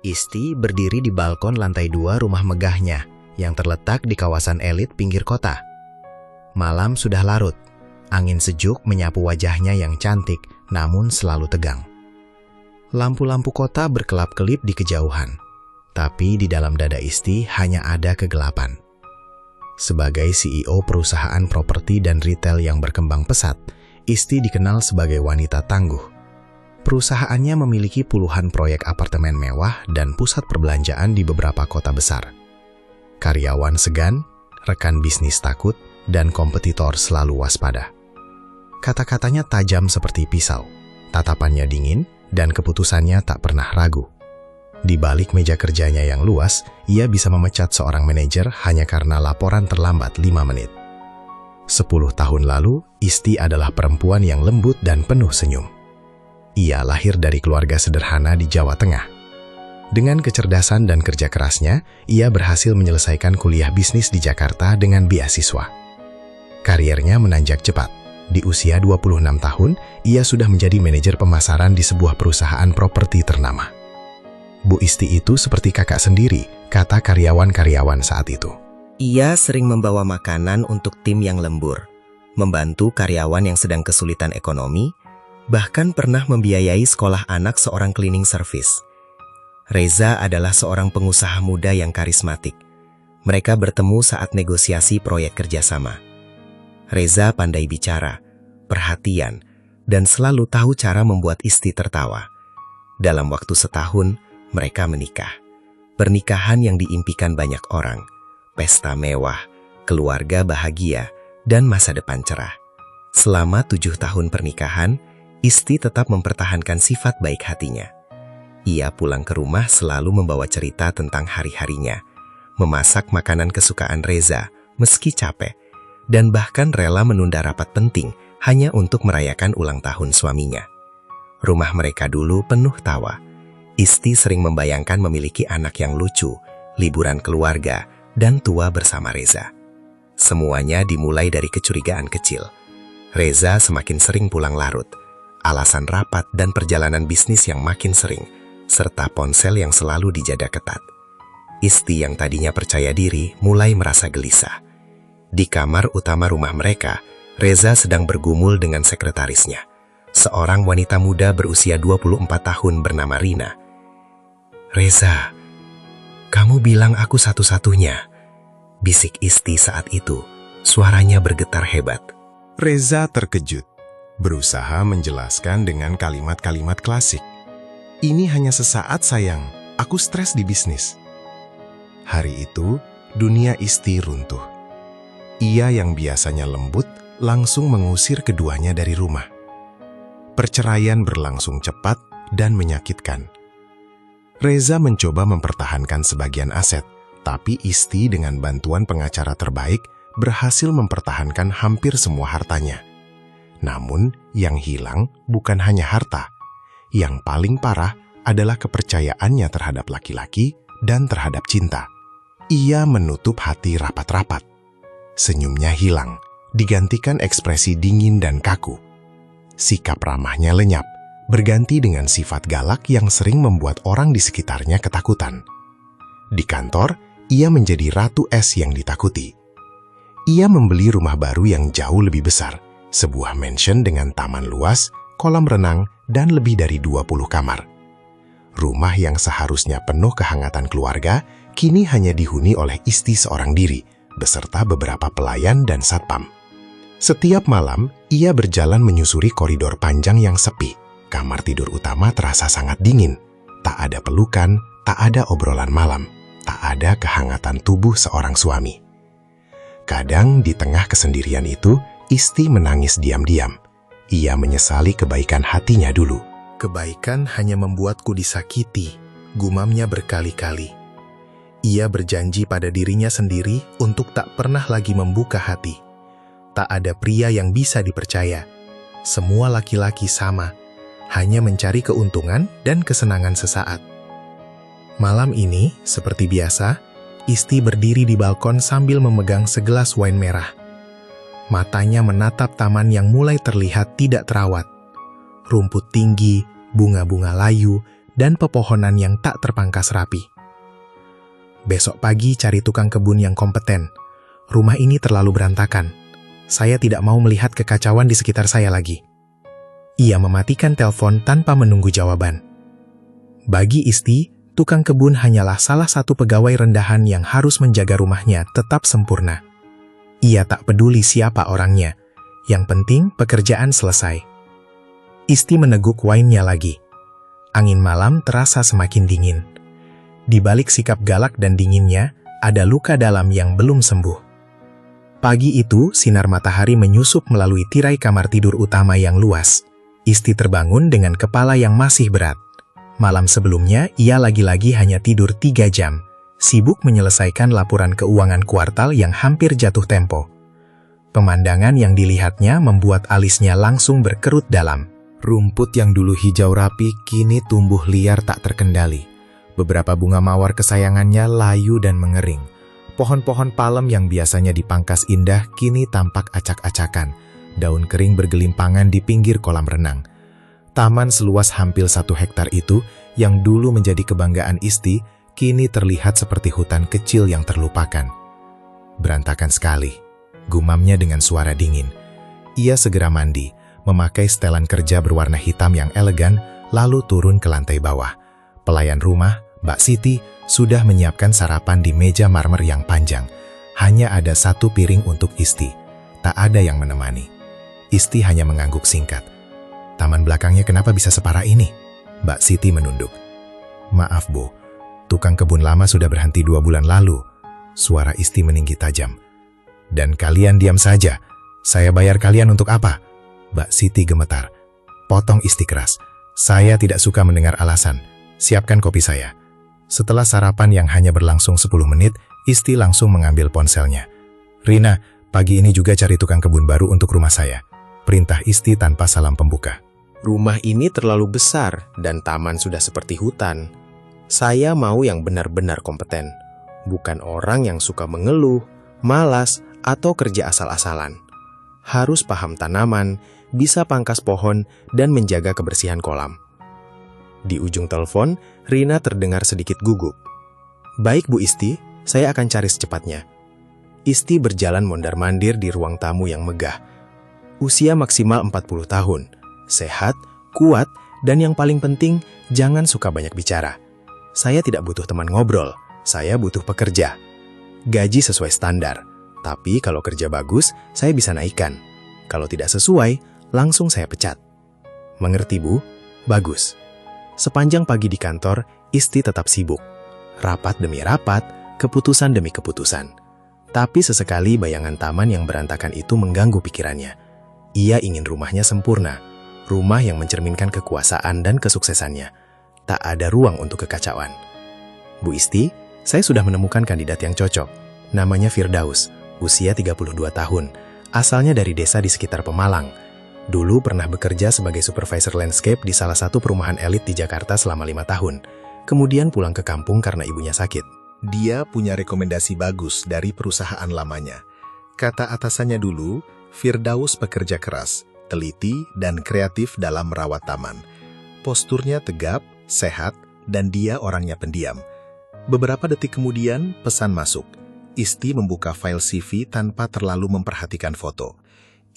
Isti berdiri di balkon lantai 2 rumah megahnya yang terletak di kawasan elit pinggir kota. Malam sudah larut, angin sejuk menyapu wajahnya yang cantik namun selalu tegang. Lampu-lampu kota berkelap-kelip di kejauhan, tapi di dalam dada Isti hanya ada kegelapan. Sebagai CEO perusahaan properti dan retail yang berkembang pesat, Isti dikenal sebagai wanita tangguh. Perusahaannya memiliki puluhan proyek apartemen mewah dan pusat perbelanjaan di beberapa kota besar. Karyawan segan, rekan bisnis takut, dan kompetitor selalu waspada. Kata-katanya tajam seperti pisau, tatapannya dingin, dan keputusannya tak pernah ragu. Di balik meja kerjanya yang luas, ia bisa memecat seorang manajer hanya karena laporan terlambat 5 menit. 10 tahun lalu, Isti adalah perempuan yang lembut dan penuh senyum. Ia lahir dari keluarga sederhana di Jawa Tengah. Dengan kecerdasan dan kerja kerasnya, ia berhasil menyelesaikan kuliah bisnis di Jakarta dengan beasiswa. Kariernya menanjak cepat. Di usia 26 tahun, ia sudah menjadi manajer pemasaran di sebuah perusahaan properti ternama. Bu Isti itu seperti kakak sendiri, kata karyawan-karyawan saat itu. Ia sering membawa makanan untuk tim yang lembur, membantu karyawan yang sedang kesulitan ekonomi, bahkan pernah membiayai sekolah anak seorang cleaning service. Reza adalah seorang pengusaha muda yang karismatik. Mereka bertemu saat negosiasi proyek kerjasama. Reza pandai bicara, perhatian, dan selalu tahu cara membuat Isti tertawa. Dalam waktu setahun, mereka menikah. Pernikahan yang diimpikan banyak orang, pesta mewah, keluarga bahagia, dan masa depan cerah. Selama 7 tahun pernikahan, Isti tetap mempertahankan sifat baik hatinya. Ia pulang ke rumah selalu membawa cerita tentang hari-harinya, memasak makanan kesukaan Reza meski capek, dan bahkan rela menunda rapat penting hanya untuk merayakan ulang tahun suaminya. Rumah mereka dulu penuh tawa. Isti sering membayangkan memiliki anak yang lucu, liburan keluarga, dan tua bersama Reza. Semuanya dimulai dari kecurigaan kecil. Reza semakin sering pulang larut, alasan rapat dan perjalanan bisnis yang makin sering, serta ponsel yang selalu dijaga ketat. Isti yang tadinya percaya diri mulai merasa gelisah. Di kamar utama rumah mereka, Reza sedang bergumul dengan sekretarisnya, seorang wanita muda berusia 24 tahun bernama Rina. "Reza, kamu bilang aku satu-satunya," bisik Isti saat itu, suaranya bergetar hebat. Reza terkejut, berusaha menjelaskan dengan kalimat-kalimat klasik. "Ini hanya sesaat sayang, aku stres di bisnis." Hari itu, dunia Isti runtuh. Ia yang biasanya lembut, langsung mengusir keduanya dari rumah. Perceraian berlangsung cepat dan menyakitkan. Reza mencoba mempertahankan sebagian aset, tapi Isti dengan bantuan pengacara terbaik berhasil mempertahankan hampir semua hartanya. Namun, yang hilang bukan hanya harta. Yang paling parah adalah kepercayaannya terhadap laki-laki dan terhadap cinta. Ia menutup hati rapat-rapat. Senyumnya hilang, digantikan ekspresi dingin dan kaku. Sikap ramahnya lenyap, berganti dengan sifat galak yang sering membuat orang di sekitarnya ketakutan. Di kantor, ia menjadi ratu es yang ditakuti. Ia membeli rumah baru yang jauh lebih besar, sebuah mansion dengan taman luas, kolam renang, dan lebih dari 20 kamar. Rumah yang seharusnya penuh kehangatan keluarga, kini hanya dihuni oleh Isti seorang diri, beserta beberapa pelayan dan satpam. Setiap malam, ia berjalan menyusuri koridor panjang yang sepi. Kamar tidur utama terasa sangat dingin. Tak ada pelukan, tak ada obrolan malam, tak ada kehangatan tubuh seorang suami. Kadang di tengah kesendirian itu, Isti menangis diam-diam. Ia menyesali kebaikan hatinya dulu. "Kebaikan hanya membuatku disakiti," gumamnya berkali-kali. Ia berjanji pada dirinya sendiri untuk tak pernah lagi membuka hati. Tak ada pria yang bisa dipercaya. Semua laki-laki sama, hanya mencari keuntungan dan kesenangan sesaat. Malam ini, seperti biasa, Isti berdiri di balkon sambil memegang segelas wine merah. Matanya menatap taman yang mulai terlihat tidak terawat. Rumput tinggi, bunga-bunga layu, dan pepohonan yang tak terpangkas rapi. Besok pagi cari tukang kebun yang kompeten. Rumah ini terlalu berantakan. Saya tidak mau melihat kekacauan di sekitar saya lagi. Ia mematikan telepon tanpa menunggu jawaban. Bagi Isti, tukang kebun hanyalah salah satu pegawai rendahan yang harus menjaga rumahnya tetap sempurna. Ia tak peduli siapa orangnya. Yang penting pekerjaan selesai. Isti meneguk wine-nya lagi. Angin malam terasa semakin dingin. Di balik sikap galak dan dinginnya, ada luka dalam yang belum sembuh. Pagi itu, sinar matahari menyusup melalui tirai kamar tidur utama yang luas. Isti terbangun dengan kepala yang masih berat. Malam sebelumnya, ia lagi-lagi hanya tidur 3 jam. Sibuk menyelesaikan laporan keuangan kuartal yang hampir jatuh tempo. Pemandangan yang dilihatnya membuat alisnya langsung berkerut dalam. Rumput yang dulu hijau rapi kini tumbuh liar tak terkendali. Beberapa bunga mawar kesayangannya layu dan mengering. Pohon-pohon palem yang biasanya dipangkas indah kini tampak acak-acakan. Daun kering bergelimpangan di pinggir kolam renang. Taman seluas hampir 1 hektar itu, yang dulu menjadi kebanggaan Isti, kini terlihat seperti hutan kecil yang terlupakan. Berantakan sekali, gumamnya dengan suara dingin. Ia segera mandi, memakai setelan kerja berwarna hitam yang elegan, lalu turun ke lantai bawah. Pelayan rumah, Mbak Siti, sudah menyiapkan sarapan di meja marmer yang panjang. Hanya ada 1 piring untuk Isti. Tak ada yang menemani. Isti hanya mengangguk singkat. Taman belakangnya kenapa bisa separah ini? Mbak Siti menunduk. Maaf, Bu. Tukang kebun lama sudah berhenti 2 bulan lalu. Suara Isti meninggi tajam. Dan kalian diam saja. Saya bayar kalian untuk apa? Mbak Siti gemetar. Potong Isti keras. Saya tidak suka mendengar alasan. Siapkan kopi saya. Setelah sarapan yang hanya berlangsung 10 menit, Isti langsung mengambil ponselnya. Rina, pagi ini juga cari tukang kebun baru untuk rumah saya. Perintah Isti tanpa salam pembuka. Rumah ini terlalu besar dan taman sudah seperti hutan. Saya mau yang benar-benar kompeten, bukan orang yang suka mengeluh, malas, atau kerja asal-asalan. Harus paham tanaman, bisa pangkas pohon, dan menjaga kebersihan kolam. Di ujung telepon, Rina terdengar sedikit gugup. Baik Bu Isti, saya akan cari secepatnya. Isti berjalan mondar-mandir di ruang tamu yang megah. Usia maksimal 40 tahun, sehat, kuat, dan yang paling penting, jangan suka banyak bicara. Saya tidak butuh teman ngobrol, saya butuh pekerja. Gaji sesuai standar, tapi kalau kerja bagus, saya bisa naikkan. Kalau tidak sesuai, langsung saya pecat. Mengerti, Bu? Bagus. Sepanjang pagi di kantor, Isti tetap sibuk. Rapat demi rapat, keputusan demi keputusan. Tapi sesekali bayangan taman yang berantakan itu mengganggu pikirannya. Ia ingin rumahnya sempurna, rumah yang mencerminkan kekuasaan dan kesuksesannya. Tak ada ruang untuk kekacauan. Bu Isti, saya sudah menemukan kandidat yang cocok. Namanya Firdaus, usia 32 tahun, asalnya dari desa di sekitar Pemalang. Dulu pernah bekerja sebagai supervisor landscape di salah satu perumahan elit di Jakarta selama 5 tahun. Kemudian pulang ke kampung karena ibunya sakit. Dia punya rekomendasi bagus dari perusahaan lamanya. Kata atasannya dulu, Firdaus pekerja keras, teliti, dan kreatif dalam merawat taman. Posturnya tegap, sehat, dan dia orangnya pendiam. Beberapa detik kemudian, pesan masuk. Isti membuka file CV tanpa terlalu memperhatikan foto.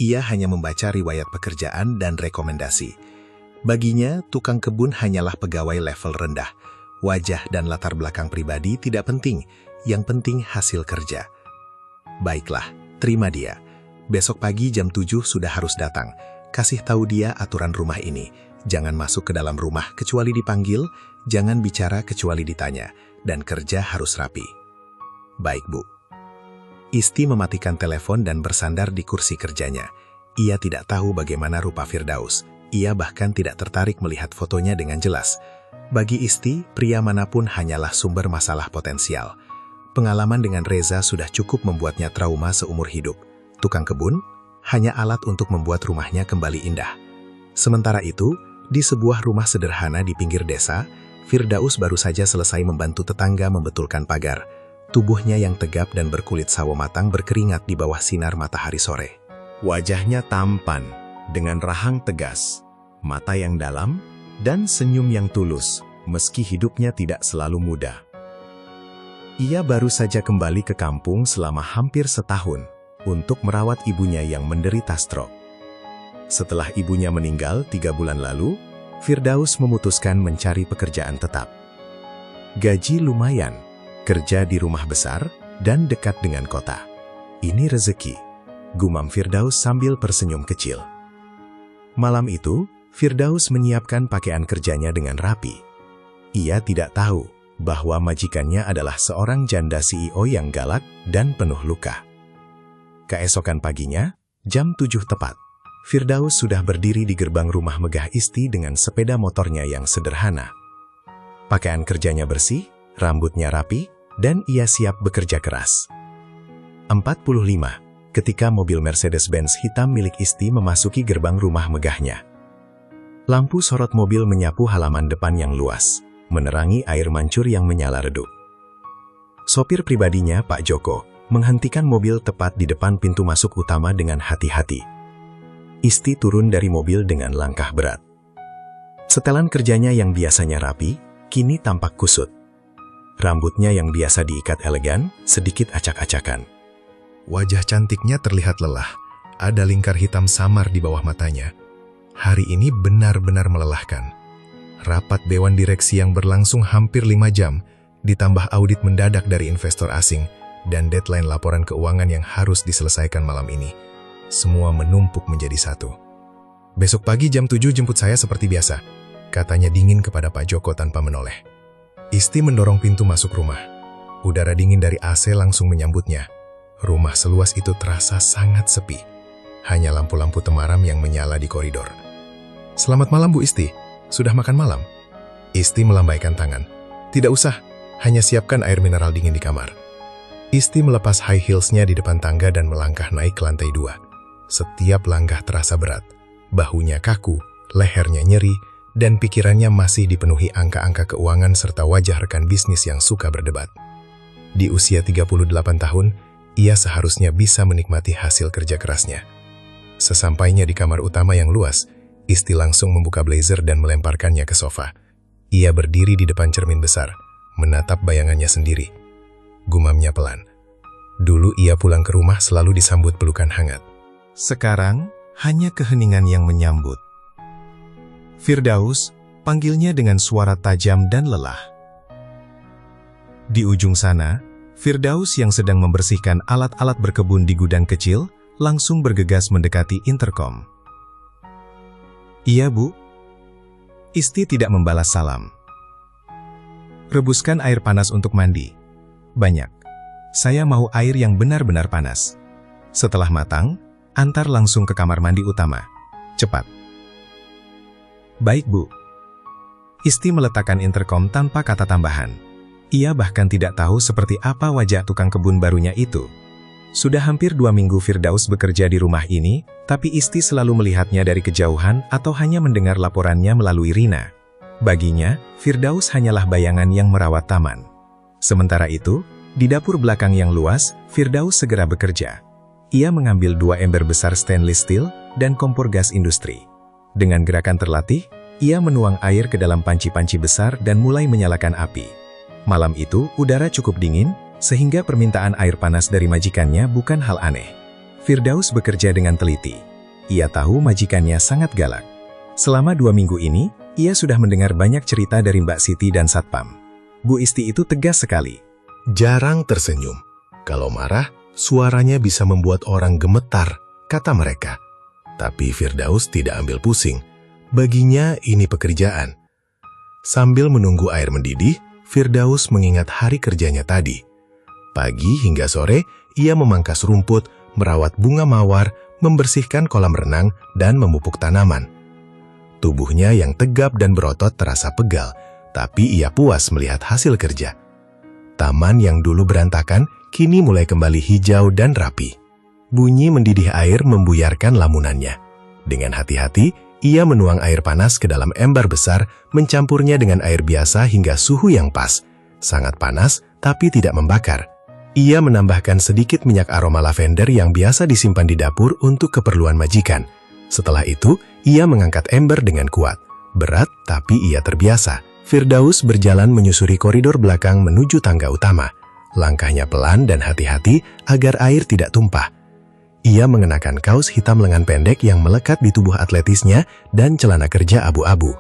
Ia hanya membaca riwayat pekerjaan dan rekomendasi. Baginya, tukang kebun hanyalah pegawai level rendah. Wajah dan latar belakang pribadi tidak penting, yang penting hasil kerja. Baiklah, terima dia. Besok pagi jam 7 sudah harus datang. Kasih tahu dia aturan rumah ini. Jangan masuk ke dalam rumah kecuali dipanggil, jangan bicara kecuali ditanya, dan kerja harus rapi. Baik, Bu. Isti mematikan telepon dan bersandar di kursi kerjanya. Ia tidak tahu bagaimana rupa Firdaus. Ia bahkan tidak tertarik melihat fotonya dengan jelas. Bagi Isti, pria manapun hanyalah sumber masalah potensial. Pengalaman dengan Reza sudah cukup membuatnya trauma seumur hidup. Tukang kebun hanya alat untuk membuat rumahnya kembali indah. Sementara itu, di sebuah rumah sederhana di pinggir desa, Firdaus baru saja selesai membantu tetangga membetulkan pagar. Tubuhnya yang tegap dan berkulit sawo matang berkeringat di bawah sinar matahari sore. Wajahnya tampan, dengan rahang tegas, mata yang dalam, dan senyum yang tulus, meski hidupnya tidak selalu mudah. Ia baru saja kembali ke kampung selama hampir setahun untuk merawat ibunya yang menderita stroke. Setelah ibunya meninggal 3 bulan lalu, Firdaus memutuskan mencari pekerjaan tetap. Gaji lumayan, kerja di rumah besar, dan dekat dengan kota. Ini rezeki, gumam Firdaus sambil tersenyum kecil. Malam itu, Firdaus menyiapkan pakaian kerjanya dengan rapi. Ia tidak tahu bahwa majikannya adalah seorang janda CEO yang galak dan penuh luka. Keesokan paginya, jam 7 tepat, Firdaus sudah berdiri di gerbang rumah megah Isti dengan sepeda motornya yang sederhana. Pakaian kerjanya bersih, rambutnya rapi, dan ia siap bekerja keras. 45, ketika mobil Mercedes-Benz hitam milik Isti memasuki gerbang rumah megahnya. Lampu sorot mobil menyapu halaman depan yang luas, menerangi air mancur yang menyala redup. Sopir pribadinya, Pak Joko, menghentikan mobil tepat di depan pintu masuk utama dengan hati-hati. Isti turun dari mobil dengan langkah berat. Setelan kerjanya yang biasanya rapi, kini tampak kusut. Rambutnya yang biasa diikat elegan, sedikit acak-acakan. Wajah cantiknya terlihat lelah, ada lingkar hitam samar di bawah matanya. Hari ini benar-benar melelahkan. Rapat dewan direksi yang berlangsung hampir 5 jam, ditambah audit mendadak dari investor asing, dan deadline laporan keuangan yang harus diselesaikan malam ini. Semua menumpuk menjadi satu. Besok pagi jam 7 jemput saya seperti biasa, katanya dingin kepada Pak Joko tanpa menoleh. Isti mendorong pintu masuk rumah. Udara dingin dari AC langsung menyambutnya. Rumah seluas itu terasa sangat sepi. Hanya lampu-lampu temaram yang menyala di koridor. "Selamat malam, Bu Isti. Sudah makan malam?" Isti melambaikan tangan. "Tidak usah, hanya siapkan air mineral dingin di kamar." Isti melepas high heels-nya di depan tangga dan melangkah naik ke lantai 2. Setiap langkah terasa berat. Bahunya kaku, lehernya nyeri, dan pikirannya masih dipenuhi angka-angka keuangan serta wajah rekan bisnis yang suka berdebat. Di usia 38 tahun, ia seharusnya bisa menikmati hasil kerja kerasnya. Sesampainya di kamar utama yang luas, Isti langsung membuka blazer dan melemparkannya ke sofa. Ia berdiri di depan cermin besar, menatap bayangannya sendiri. Gumamnya pelan. Dulu ia pulang ke rumah selalu disambut pelukan hangat. Sekarang, hanya keheningan yang menyambut. "Firdaus," panggilnya dengan suara tajam dan lelah. Di ujung sana, Firdaus yang sedang membersihkan alat-alat berkebun di gudang kecil, langsung bergegas mendekati interkom. "Iya, Bu." Isti tidak membalas salam. "Rebuskan air panas untuk mandi. Banyak. Saya mau air yang benar-benar panas. Setelah matang, antar langsung ke kamar mandi utama. Cepat." "Baik, Bu." Isti meletakkan interkom tanpa kata tambahan. Ia bahkan tidak tahu seperti apa wajah tukang kebun barunya itu. Sudah hampir 2 minggu Firdaus bekerja di rumah ini, tapi Isti selalu melihatnya dari kejauhan atau hanya mendengar laporannya melalui Rina. Baginya, Firdaus hanyalah bayangan yang merawat taman. Sementara itu, di dapur belakang yang luas, Firdaus segera bekerja. Ia mengambil 2 ember besar stainless steel dan kompor gas industri. Dengan gerakan terlatih, ia menuang air ke dalam panci-panci besar dan mulai menyalakan api. Malam itu, udara cukup dingin, sehingga permintaan air panas dari majikannya bukan hal aneh. Firdaus bekerja dengan teliti. Ia tahu majikannya sangat galak. Selama 2 minggu ini, ia sudah mendengar banyak cerita dari Mbak Siti dan Satpam. Bu Isti itu tegas sekali. Jarang tersenyum. Kalau marah, suaranya bisa membuat orang gemetar, kata mereka. Tapi Firdaus tidak ambil pusing. Baginya ini pekerjaan. Sambil menunggu air mendidih, Firdaus mengingat hari kerjanya tadi. Pagi hingga sore, ia memangkas rumput, merawat bunga mawar, membersihkan kolam renang, dan memupuk tanaman. Tubuhnya yang tegap dan berotot terasa pegal, tapi ia puas melihat hasil kerja. Taman yang dulu berantakan, kini mulai kembali hijau dan rapi. Bunyi mendidih air membuyarkan lamunannya. Dengan hati-hati, ia menuang air panas ke dalam ember besar, mencampurnya dengan air biasa hingga suhu yang pas. Sangat panas, tapi tidak membakar. Ia menambahkan sedikit minyak aroma lavender yang biasa disimpan di dapur untuk keperluan majikan. Setelah itu, ia mengangkat ember dengan kuat. Berat, tapi ia terbiasa. Firdaus berjalan menyusuri koridor belakang menuju tangga utama. Langkahnya pelan dan hati-hati agar air tidak tumpah. Ia mengenakan kaos hitam lengan pendek yang melekat di tubuh atletisnya dan celana kerja abu-abu.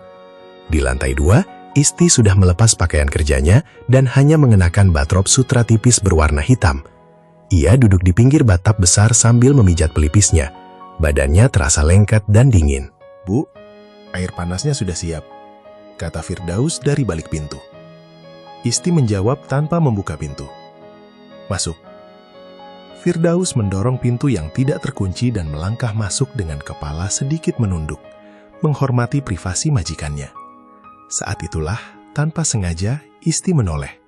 Di lantai 2, Isti sudah melepas pakaian kerjanya dan hanya mengenakan batrop sutra tipis berwarna hitam. Ia duduk di pinggir bathtub besar sambil memijat pelipisnya. Badannya terasa lengket dan dingin. "Bu, air panasnya sudah siap," kata Firdaus dari balik pintu. Isti menjawab tanpa membuka pintu. "Masuk." Firdaus mendorong pintu yang tidak terkunci dan melangkah masuk dengan kepala sedikit menunduk, menghormati privasi majikannya. Saat itulah, tanpa sengaja, Isti menoleh.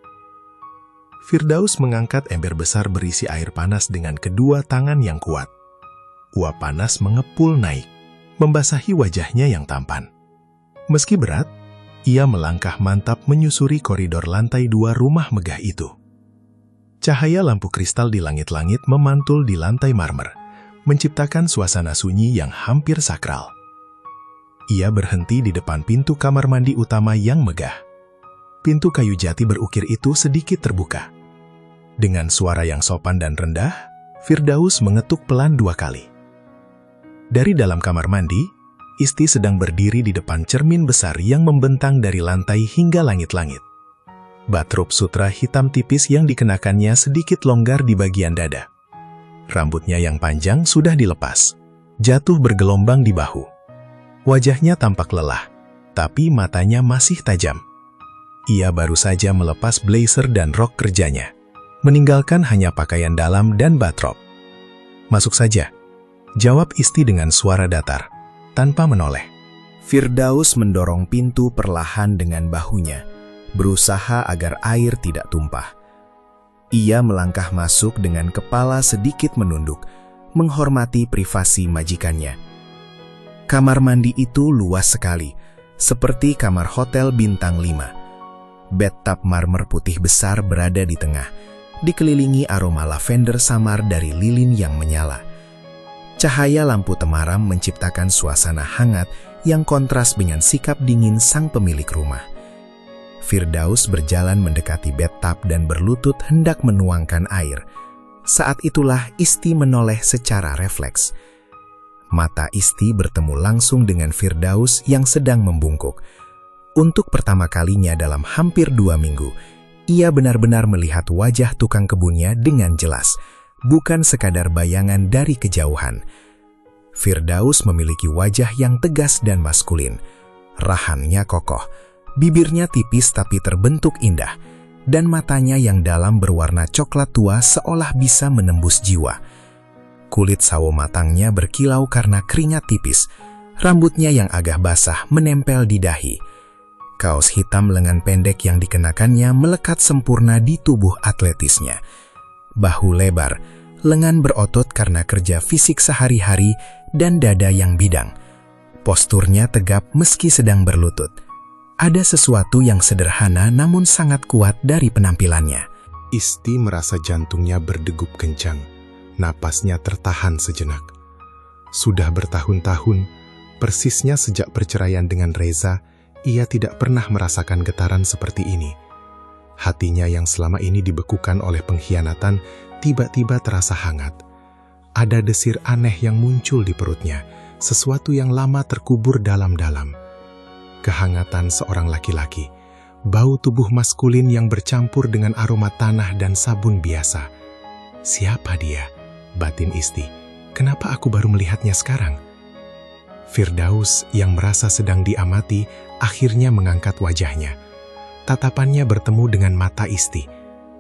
Firdaus mengangkat ember besar berisi air panas dengan kedua tangan yang kuat. Uap panas mengepul naik, membasahi wajahnya yang tampan. Meski berat, ia melangkah mantap menyusuri koridor lantai 2 rumah megah itu. Cahaya lampu kristal di langit-langit memantul di lantai marmer, menciptakan suasana sunyi yang hampir sakral. Ia berhenti di depan pintu kamar mandi utama yang megah. Pintu kayu jati berukir itu sedikit terbuka. Dengan suara yang sopan dan rendah, Firdaus mengetuk pelan 2 kali. Dari dalam kamar mandi, Isti sedang berdiri di depan cermin besar yang membentang dari lantai hingga langit-langit. Batrop sutra hitam tipis yang dikenakannya sedikit longgar di bagian dada. Rambutnya yang panjang sudah dilepas, jatuh bergelombang di bahu. Wajahnya tampak lelah, tapi matanya masih tajam. Ia baru saja melepas blazer dan rok kerjanya, meninggalkan hanya pakaian dalam dan batrop. "Masuk saja," jawab Isti dengan suara datar, tanpa menoleh. Firdaus mendorong pintu perlahan dengan bahunya, berusaha agar air tidak tumpah. Ia melangkah masuk dengan kepala sedikit menunduk, menghormati privasi majikannya. Kamar mandi itu luas sekali, seperti kamar hotel bintang 5. Bathtub marmer putih besar berada di tengah, dikelilingi aroma lavender samar dari lilin yang menyala. Cahaya lampu temaram menciptakan suasana hangat yang kontras dengan sikap dingin sang pemilik rumah. Firdaus berjalan mendekati bathtub dan berlutut hendak menuangkan air. Saat itulah Isti menoleh secara refleks. Mata Isti bertemu langsung dengan Firdaus yang sedang membungkuk. Untuk pertama kalinya dalam hampir 2 minggu, ia benar-benar melihat wajah tukang kebunnya dengan jelas, bukan sekadar bayangan dari kejauhan. Firdaus memiliki wajah yang tegas dan maskulin. Rahangnya kokoh, bibirnya tipis tapi terbentuk indah, dan matanya yang dalam berwarna coklat tua seolah bisa menembus jiwa. Kulit sawo matangnya berkilau karena keringat tipis. Rambutnya yang agak basah menempel di dahi. Kaos hitam lengan pendek yang dikenakannya melekat sempurna di tubuh atletisnya. Bahu lebar, lengan berotot karena kerja fisik sehari-hari, dan dada yang bidang. Posturnya tegap meski sedang berlutut. Ada sesuatu yang sederhana namun sangat kuat dari penampilannya. Isti merasa jantungnya berdegup kencang. Napasnya tertahan sejenak. Sudah bertahun-tahun, persisnya sejak perceraian dengan Reza, ia tidak pernah merasakan getaran seperti ini. Hatinya yang selama ini dibekukan oleh pengkhianatan, tiba-tiba terasa hangat. Ada desir aneh yang muncul di perutnya, sesuatu yang lama terkubur dalam-dalam. Kehangatan seorang laki-laki, bau tubuh maskulin yang bercampur dengan aroma tanah dan sabun biasa. Siapa dia? Batin Isti. Kenapa aku baru melihatnya sekarang? Firdaus yang merasa sedang diamati akhirnya mengangkat wajahnya. Tatapannya bertemu dengan mata Isti.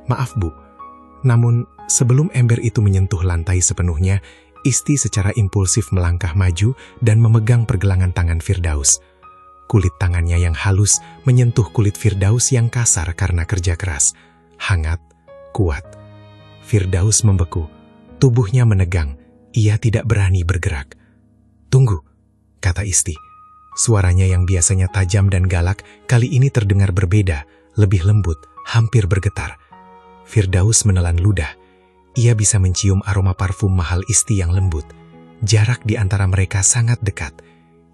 "Maaf, Bu." Namun sebelum ember itu menyentuh lantai sepenuhnya, Isti secara impulsif melangkah maju dan memegang pergelangan tangan Firdaus. Kulit tangannya yang halus menyentuh kulit Firdaus yang kasar karena kerja keras. Hangat, kuat. Firdaus membeku. Tubuhnya menegang. Ia tidak berani bergerak. "Tunggu," kata Isti. Suaranya yang biasanya tajam dan galak, kali ini terdengar berbeda, lebih lembut, hampir bergetar. Firdaus menelan ludah. Ia bisa mencium aroma parfum mahal Isti yang lembut. Jarak di antara mereka sangat dekat.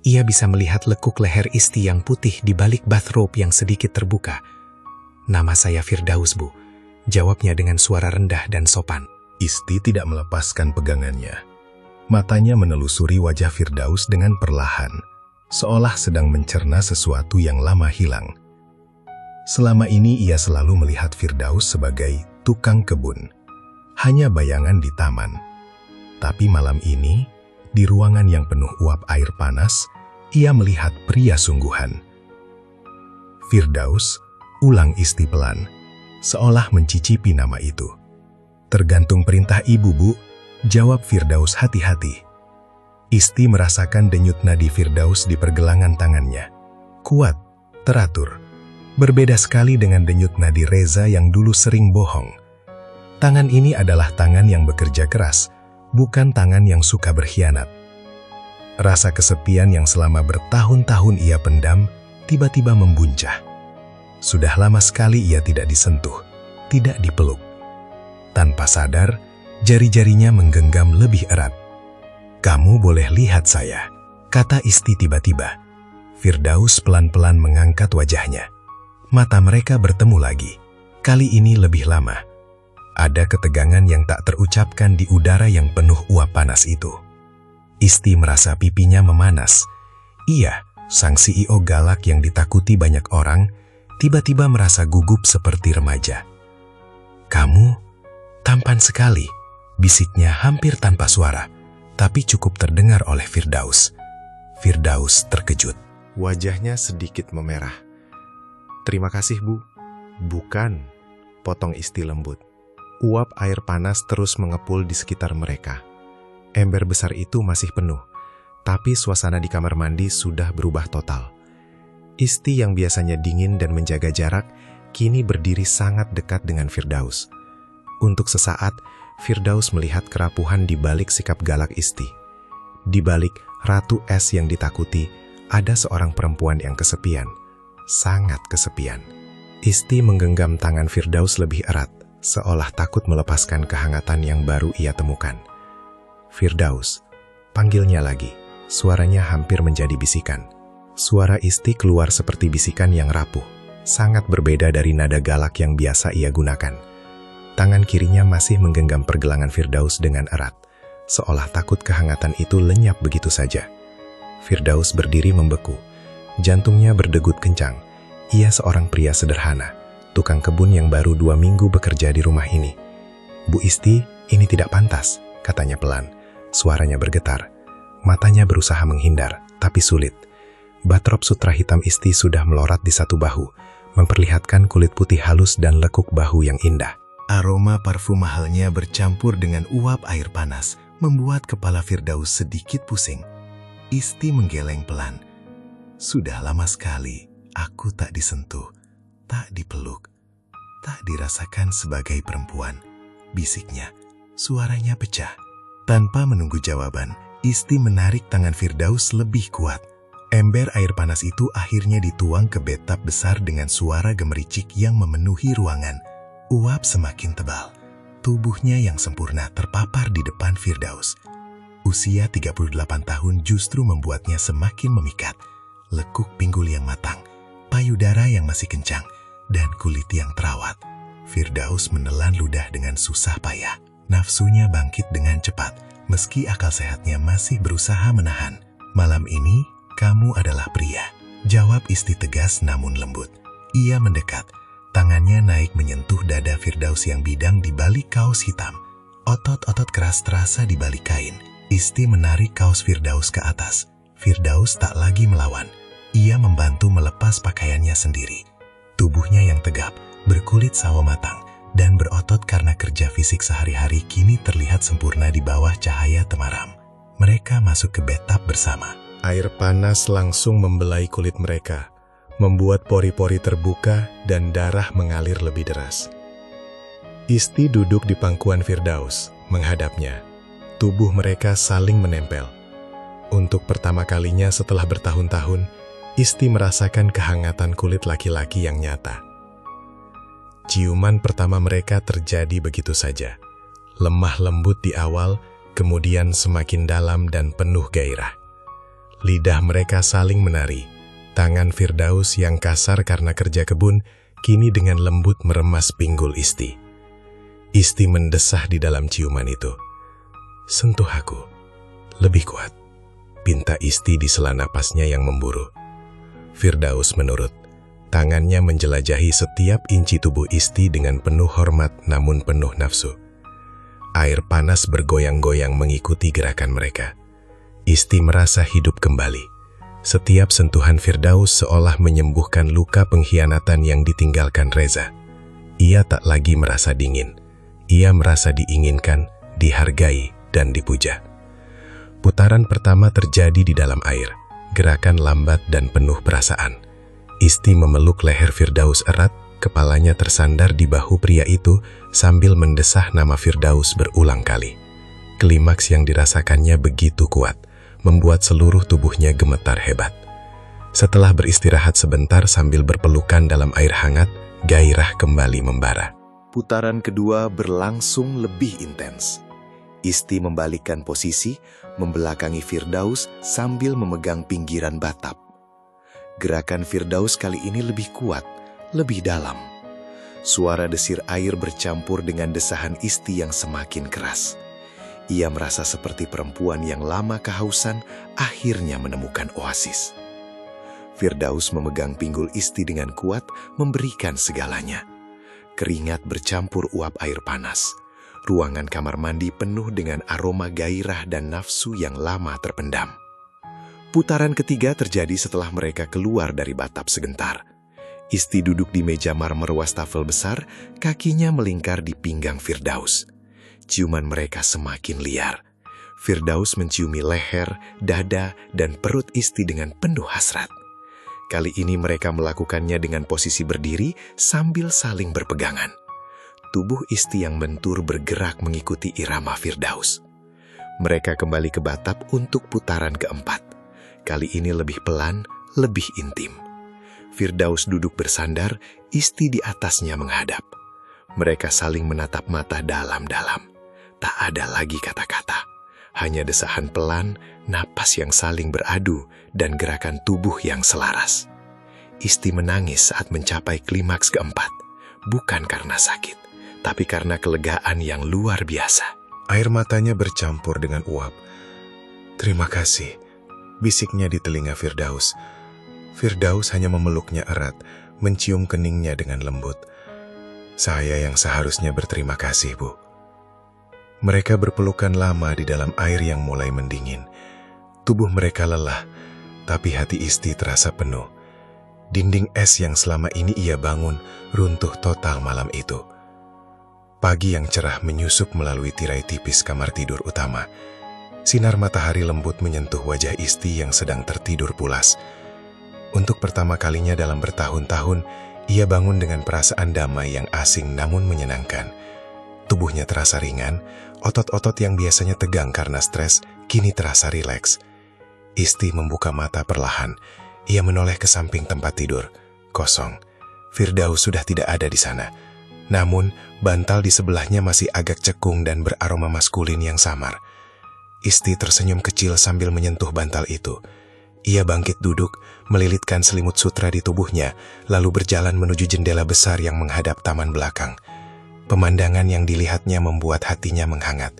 Ia bisa melihat lekuk leher Isti yang putih di balik bathrobe yang sedikit terbuka. "Nama saya Firdaus, Bu," jawabnya dengan suara rendah dan sopan. Isti tidak melepaskan pegangannya. Matanya menelusuri wajah Firdaus dengan perlahan, seolah sedang mencerna sesuatu yang lama hilang. Selama ini ia selalu melihat Firdaus sebagai tukang kebun, hanya bayangan di taman. Tapi malam ini, di ruangan yang penuh uap air panas, ia melihat pria sungguhan. "Firdaus," ulang Isti pelan, seolah mencicipi nama itu. "Tergantung perintah ibu, Bu," jawab Firdaus hati-hati. Isti merasakan denyut nadi Firdaus di pergelangan tangannya. Kuat, teratur. Berbeda sekali dengan denyut nadi Reza yang dulu sering bohong. Tangan ini adalah tangan yang bekerja keras, bukan tangan yang suka berkhianat. Rasa kesepian yang selama bertahun-tahun ia pendam, tiba-tiba membuncah. Sudah lama sekali ia tidak disentuh, tidak dipeluk. Tanpa sadar, jari-jarinya menggenggam lebih erat. "Kamu boleh lihat saya," kata Isti tiba-tiba. Firdaus pelan-pelan mengangkat wajahnya. Mata mereka bertemu lagi. Kali ini lebih lama. Ada ketegangan yang tak terucapkan di udara yang penuh uap panas itu. Isti merasa pipinya memanas. Ia, sang CEO galak yang ditakuti banyak orang, tiba-tiba merasa gugup seperti remaja. "Kamu tampan sekali," bisiknya hampir tanpa suara, tapi cukup terdengar oleh Firdaus. Firdaus terkejut. Wajahnya sedikit memerah. "Terima kasih, Bu." "Bukan," potong Isti lembut. Uap air panas terus mengepul di sekitar mereka. Ember besar itu masih penuh, tapi suasana di kamar mandi sudah berubah total. Isti yang biasanya dingin dan menjaga jarak, kini berdiri sangat dekat dengan Firdaus. Untuk sesaat, Firdaus melihat kerapuhan di balik sikap galak Isti. Di balik Ratu Es yang ditakuti, ada seorang perempuan yang kesepian, sangat kesepian. Isti menggenggam tangan Firdaus lebih erat, seolah takut melepaskan kehangatan yang baru ia temukan. "Firdaus," panggilnya lagi. Suaranya hampir menjadi bisikan. Suara Isti keluar seperti bisikan yang rapuh, sangat berbeda dari nada galak yang biasa ia gunakan. Tangan kirinya masih menggenggam pergelangan Firdaus dengan erat, seolah takut kehangatan itu lenyap begitu saja. Firdaus berdiri membeku. Jantungnya berdegut kencang. Ia seorang pria sederhana, tukang kebun yang baru 2 minggu bekerja di rumah ini. "Bu Isti, ini tidak pantas," katanya pelan. Suaranya bergetar. Matanya berusaha menghindar, tapi sulit. Batrop sutra hitam Isti sudah melorat di satu bahu, memperlihatkan kulit putih halus dan lekuk bahu yang indah. Aroma parfum mahalnya bercampur dengan uap air panas, membuat kepala Firdaus sedikit pusing. Isti menggeleng pelan. "Sudah lama sekali aku tak disentuh, tak dipeluk, tak dirasakan sebagai perempuan," bisiknya. Suaranya pecah. Tanpa menunggu jawaban, Isti menarik tangan Firdaus lebih kuat. Ember air panas itu akhirnya dituang ke bathtub besar dengan suara gemericik yang memenuhi ruangan. Uap semakin tebal. Tubuhnya yang sempurna terpapar di depan Firdaus. Usia 38 tahun justru membuatnya semakin memikat. Lekuk pinggul yang matang, payudara yang masih kencang, dan kulit yang terawat. Firdaus menelan ludah dengan susah payah. Nafsunya bangkit dengan cepat, meski akal sehatnya masih berusaha menahan. "Malam ini, kamu adalah pria," jawab Isti tegas namun lembut. Ia mendekat, tangannya naik menyentuh dada Firdaus yang bidang di balik kaos hitam. Otot-otot keras terasa di balik kain. Isti menarik kaos Firdaus ke atas. Firdaus tak lagi melawan. Ia membantu melepas pakaiannya sendiri. Tubuhnya yang tegap, berkulit sawo matang, dan berotot karena kerja fisik sehari-hari kini terlihat sempurna di bawah cahaya temaram. Mereka masuk ke bathtub bersama. Air panas langsung membelai kulit mereka, membuat pori-pori terbuka dan darah mengalir lebih deras. Isti duduk di pangkuan Firdaus, menghadapnya. Tubuh mereka saling menempel. Untuk pertama kalinya setelah bertahun-tahun, Isti merasakan kehangatan kulit laki-laki yang nyata. Ciuman pertama mereka terjadi begitu saja. Lemah lembut di awal, kemudian semakin dalam dan penuh gairah. Lidah mereka saling menari. Tangan Firdaus yang kasar karena kerja kebun, kini dengan lembut meremas pinggul Isti. Isti mendesah di dalam ciuman itu. "Sentuh aku, lebih kuat," pinta Isti di sela napasnya yang memburu. Firdaus menurut. Tangannya menjelajahi setiap inci tubuh Isti dengan penuh hormat namun penuh nafsu. Air panas bergoyang-goyang mengikuti gerakan mereka. Isti merasa hidup kembali. Setiap sentuhan Firdaus seolah menyembuhkan luka pengkhianatan yang ditinggalkan Reza. Ia tak lagi merasa dingin. Ia merasa diinginkan, dihargai, dan dipuja. Putaran pertama terjadi di dalam air. Gerakan lambat dan penuh perasaan. Isti memeluk leher Firdaus erat, kepalanya tersandar di bahu pria itu sambil mendesah nama Firdaus berulang kali. Klimaks yang dirasakannya begitu kuat, membuat seluruh tubuhnya gemetar hebat. Setelah beristirahat sebentar sambil berpelukan dalam air hangat, gairah kembali membara. Putaran kedua berlangsung lebih intens. Isti membalikkan posisi, membelakangi Firdaus sambil memegang pinggiran batap. Gerakan Firdaus kali ini lebih kuat, lebih dalam. Suara desir air bercampur dengan desahan Isti yang semakin keras. Ia merasa seperti perempuan yang lama kehausan akhirnya menemukan oasis. Firdaus memegang pinggul Isti dengan kuat, memberikan segalanya. Keringat bercampur uap air panas. Ruangan kamar mandi penuh dengan aroma gairah dan nafsu yang lama terpendam. Putaran ketiga terjadi setelah mereka keluar dari batap segentar. Isti duduk di meja marmer wastafel besar, kakinya melingkar di pinggang Firdaus. Ciuman mereka semakin liar. Firdaus menciumi leher, dada, dan perut Isti dengan penuh hasrat. Kali ini mereka melakukannya dengan posisi berdiri sambil saling berpegangan. Tubuh Isti yang mentur bergerak mengikuti irama Firdaus. Mereka kembali ke batap untuk putaran keempat. Kali ini lebih pelan, lebih intim. Firdaus duduk bersandar, Isti di atasnya menghadap. Mereka saling menatap mata dalam-dalam. Tak ada lagi kata-kata. Hanya desahan pelan, napas yang saling beradu, dan gerakan tubuh yang selaras. Isti menangis saat mencapai klimaks keempat. Bukan karena sakit, tapi karena kelegaan yang luar biasa. Air matanya bercampur dengan uap. "Terima kasih," bisiknya di telinga Firdaus. Firdaus hanya memeluknya erat, mencium keningnya dengan lembut. "Saya yang seharusnya berterima kasih, Bu." Mereka berpelukan lama di dalam air yang mulai mendingin. Tubuh mereka lelah, tapi hati Isti terasa penuh. Dinding es yang selama ini ia bangun runtuh total malam itu. Pagi yang cerah menyusup melalui tirai tipis kamar tidur utama. Sinar matahari lembut menyentuh wajah Isti yang sedang tertidur pulas. Untuk pertama kalinya dalam bertahun-tahun, ia bangun dengan perasaan damai yang asing namun menyenangkan. Tubuhnya terasa ringan, otot-otot yang biasanya tegang karena stres, kini terasa rileks. Isti membuka mata perlahan. Ia menoleh ke samping tempat tidur. Kosong. Firdaus sudah tidak ada di sana. Namun, bantal di sebelahnya masih agak cekung dan beraroma maskulin yang samar. Isti tersenyum kecil sambil menyentuh bantal itu. Ia bangkit duduk, melilitkan selimut sutra di tubuhnya, lalu berjalan menuju jendela besar yang menghadap taman belakang. Pemandangan yang dilihatnya membuat hatinya menghangat.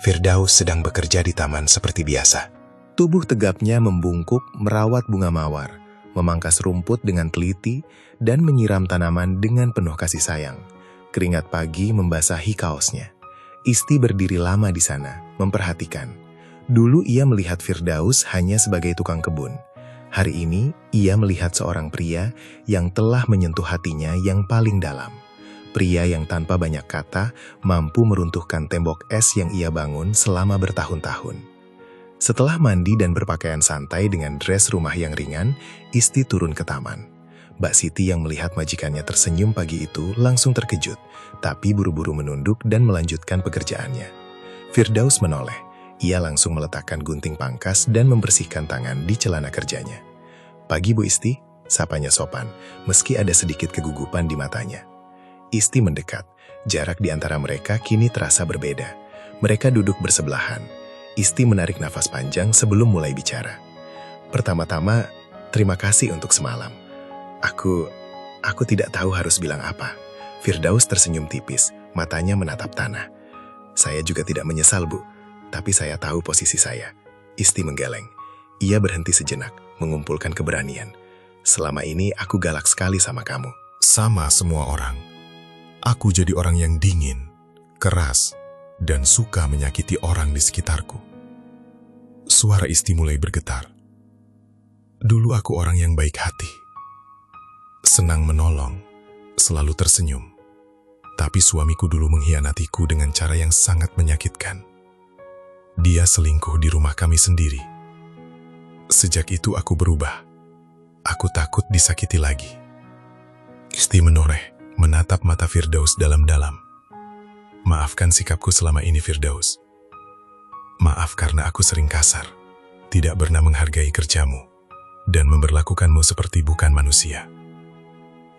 Firdaus sedang bekerja di taman seperti biasa. Tubuh tegapnya membungkuk merawat bunga mawar, memangkas rumput dengan teliti, dan menyiram tanaman dengan penuh kasih sayang. Keringat pagi membasahi kaosnya. Isti berdiri lama di sana, memperhatikan. Dulu ia melihat Firdaus hanya sebagai tukang kebun. Hari ini ia melihat seorang pria yang telah menyentuh hatinya yang paling dalam. Pria yang tanpa banyak kata mampu meruntuhkan tembok es yang ia bangun selama bertahun-tahun. Setelah mandi dan berpakaian santai dengan dress rumah yang ringan, Isti turun ke taman. Mbak Siti yang melihat majikannya tersenyum pagi itu langsung terkejut, tapi buru-buru menunduk dan melanjutkan pekerjaannya. Firdaus menoleh. Ia langsung meletakkan gunting pangkas dan membersihkan tangan di celana kerjanya. "Pagi Bu Isti," sapanya sopan, meski ada sedikit kegugupan di matanya. Isti mendekat. Jarak di antara mereka kini terasa berbeda. Mereka duduk bersebelahan. Isti menarik nafas panjang sebelum mulai bicara. Pertama-tama, terima kasih untuk semalam. Aku tidak tahu harus bilang apa. Firdaus tersenyum tipis, matanya menatap tanah. Saya juga tidak menyesal, Bu. Tapi saya tahu posisi saya. Isti menggeleng. Ia berhenti sejenak, mengumpulkan keberanian. Selama ini aku galak sekali sama kamu. Sama semua orang. Aku jadi orang yang dingin, keras, dan suka menyakiti orang di sekitarku. Suara Isti mulai bergetar. Dulu aku orang yang baik hati. Senang menolong, selalu tersenyum. Tapi suamiku dulu mengkhianatiku dengan cara yang sangat menyakitkan. Dia selingkuh di rumah kami sendiri. Sejak itu aku berubah. Aku takut disakiti lagi. Isti menoreh, menatap mata Firdaus dalam-dalam. Maafkan sikapku selama ini, Firdaus. Maaf karena aku sering kasar, tidak pernah menghargai kerjamu, dan memperlakukanmu seperti bukan manusia.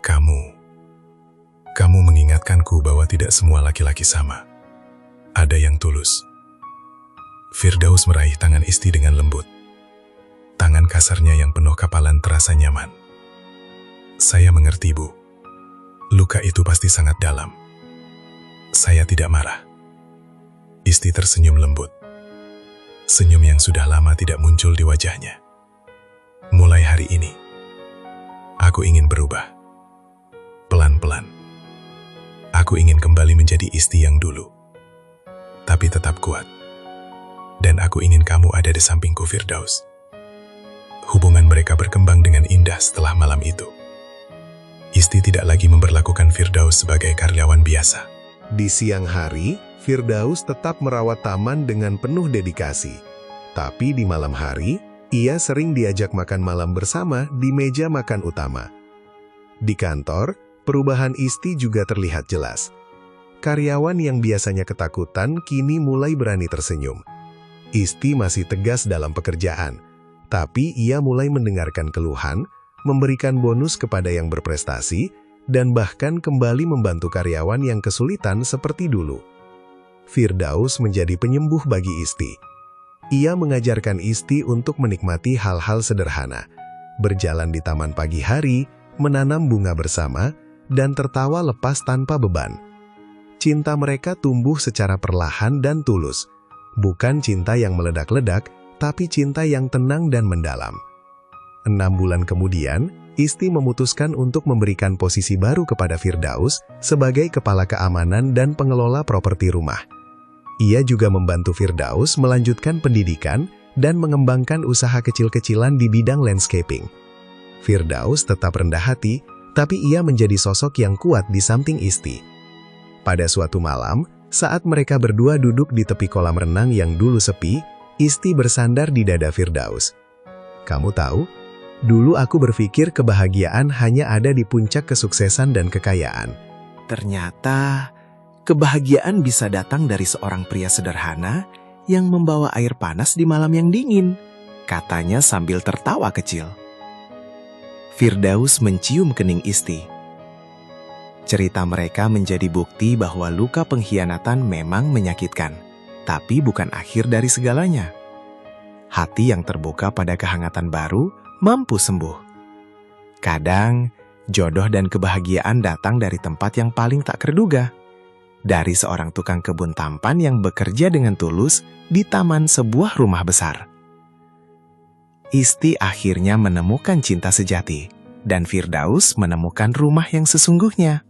Kamu mengingatkanku bahwa tidak semua laki-laki sama. Ada yang tulus. Firdaus meraih tangan Isti dengan lembut. Tangan kasarnya yang penuh kapalan terasa nyaman. Saya mengerti, Bu. Luka itu pasti sangat dalam. Saya tidak marah. Isti tersenyum lembut. Senyum yang sudah lama tidak muncul di wajahnya. Mulai hari ini, aku ingin berubah. Pelan-pelan. Aku ingin kembali menjadi Isti yang dulu. Tapi tetap kuat. Dan aku ingin kamu ada di sampingku, Firdaus. Hubungan mereka berkembang dengan indah setelah malam itu. Isti tidak lagi memperlakukan Firdaus sebagai karyawan biasa. Di siang hari, Firdaus tetap merawat taman dengan penuh dedikasi. Tapi di malam hari, ia sering diajak makan malam bersama di meja makan utama. Di kantor, perubahan Isti juga terlihat jelas. Karyawan yang biasanya ketakutan kini mulai berani tersenyum. Isti masih tegas dalam pekerjaan, tapi ia mulai mendengarkan keluhan, memberikan bonus kepada yang berprestasi, dan bahkan kembali membantu karyawan yang kesulitan seperti dulu. Firdaus menjadi penyembuh bagi Isti. Ia mengajarkan Isti untuk menikmati hal-hal sederhana, berjalan di taman pagi hari, menanam bunga bersama, dan tertawa lepas tanpa beban. Cinta mereka tumbuh secara perlahan dan tulus. Bukan cinta yang meledak-ledak, tapi cinta yang tenang dan mendalam. 6 bulan kemudian, Isti memutuskan untuk memberikan posisi baru kepada Firdaus sebagai kepala keamanan dan pengelola properti rumah. Ia juga membantu Firdaus melanjutkan pendidikan dan mengembangkan usaha kecil-kecilan di bidang landscaping. Firdaus tetap rendah hati, tapi ia menjadi sosok yang kuat di samping Isti. Pada suatu malam, saat mereka berdua duduk di tepi kolam renang yang dulu sepi, Isti bersandar di dada Firdaus. Kamu tahu, dulu aku berpikir kebahagiaan hanya ada di puncak kesuksesan dan kekayaan. Ternyata, kebahagiaan bisa datang dari seorang pria sederhana yang membawa air panas di malam yang dingin, katanya sambil tertawa kecil. Firdaus mencium kening Isti. Cerita mereka menjadi bukti bahwa luka pengkhianatan memang menyakitkan, tapi bukan akhir dari segalanya. Hati yang terbuka pada kehangatan baru mampu sembuh. Kadang, jodoh dan kebahagiaan datang dari tempat yang paling tak terduga. Dari seorang tukang kebun tampan yang bekerja dengan tulus di taman sebuah rumah besar. Isti akhirnya menemukan cinta sejati, dan Firdaus menemukan rumah yang sesungguhnya.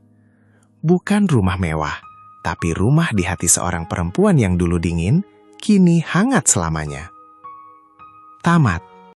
Bukan rumah mewah, tapi rumah di hati seorang perempuan yang dulu dingin, kini hangat selamanya. Tamat.